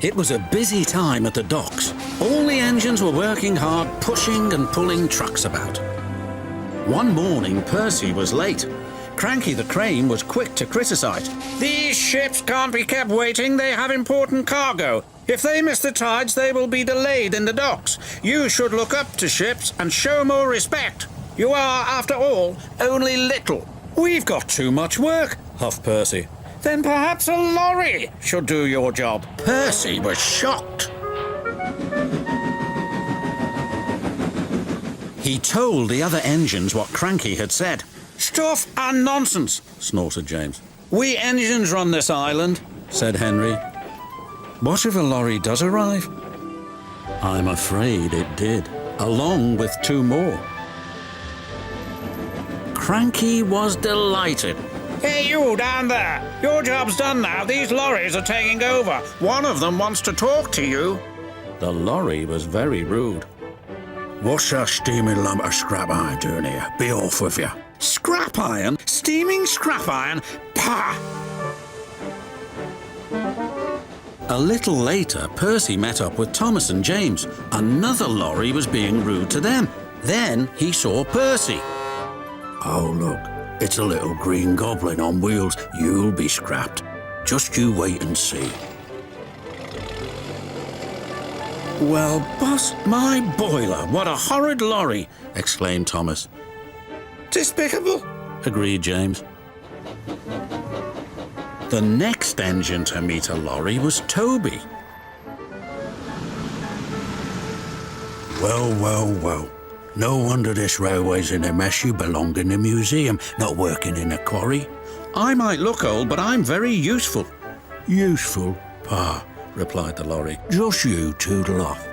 It was a busy time at the docks. All the engines were working hard, pushing and pulling trucks about. One morning, Percy was late. Cranky the crane was quick to criticise. "These ships can't be kept waiting. They have important cargo. If they miss the tides, they will be delayed in the docks. You should look up to ships and show more respect. You are, after all, only little." "We've got too much work," huffed Percy. "Then perhaps a lorry should do your job." Percy was shocked. He told the other engines what Cranky had said. "Stuff and nonsense," snorted James. "We engines run this island," said Henry. "What if a lorry does arrive?" I'm afraid it did, along with 2 more. Cranky was delighted. "Hey, you down there! Your job's done now. These lorries are taking over. One of them wants to talk to you." The lorry was very rude. "What's that steaming lump of scrap iron doing here? Be off with you." "Scrap iron? Steaming scrap iron? Pah!" A little later, Percy met up with Thomas and James. Another lorry was being rude to them. Then he saw Percy. "Oh, look, it's a little green goblin on wheels. You'll be scrapped. Just you wait and see." "Well, bust my boiler, what a horrid lorry!" exclaimed Thomas. "Despicable," agreed James. The next engine to meet a lorry was Toby. "Well, well, well. No wonder this railway's in a mess. You belong in a museum, not working in a quarry." "I might look old, but I'm very useful." "Useful? Pah," replied the lorry. "Just you toodle off."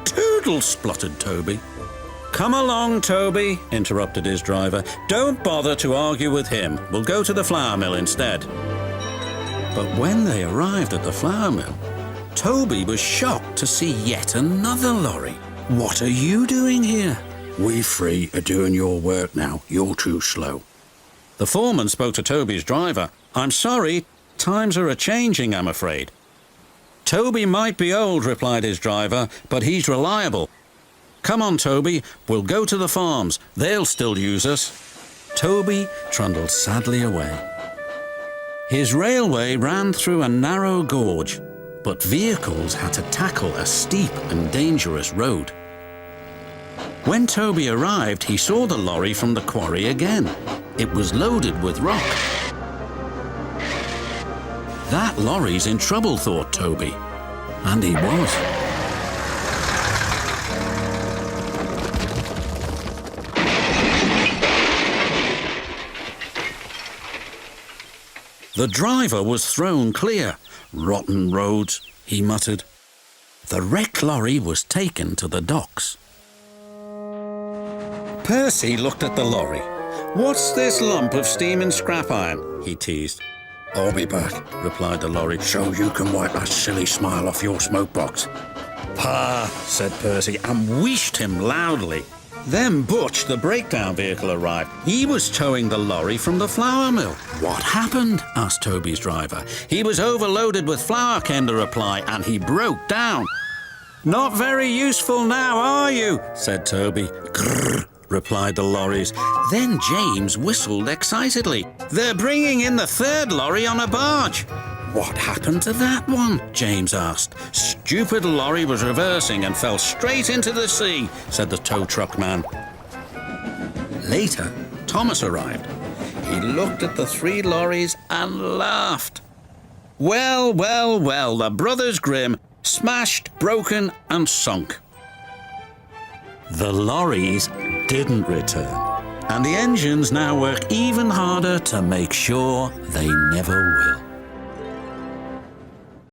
"Toodle," spluttered Toby. "Come along, Toby," interrupted his driver. "Don't bother to argue with him. We'll go to the flour mill instead." But when they arrived at the flour mill, Toby was shocked to see yet another lorry. "What are you doing here?" "We 3 are doing your work now. You're too slow." The foreman spoke to Toby's driver. "I'm sorry, times are a-changing, I'm afraid." "Toby might be old," replied his driver, "but he's reliable. Come on, Toby, we'll go to the farms. They'll still use us." Toby trundled sadly away. His railway ran through a narrow gorge, but vehicles had to tackle a steep and dangerous road. When Toby arrived, he saw the lorry from the quarry again. It was loaded with rock. "That lorry's in trouble," thought Toby. And he was. The driver was thrown clear. "Rotten roads," he muttered. The wrecked lorry was taken to the docks. Percy looked at the lorry. "What's this lump of steaming scrap iron?" he teased. "I'll be back," replied the lorry, "so you can wipe that silly smile off your smoke box." "Pah," said Percy, and wheeshed him loudly. Then Butch, the breakdown vehicle, arrived. He was towing the lorry from the flour mill. "What happened?" asked Toby's driver. "He was overloaded with flour," came the reply, "and he broke down." "Not very useful now, are you?" said Toby. "Grrr," replied the lorries. Then James whistled excitedly. "They're bringing in the 3rd lorry on a barge." "What happened to that one?" James asked. "Stupid lorry was reversing and fell straight into the sea," said the tow truck man. Later, Thomas arrived. He looked at the 3 lorries and laughed. Well, well, well, the Brothers Grimm, smashed, broken and sunk. The lorries didn't return, and the engines now work even harder to make sure they never will.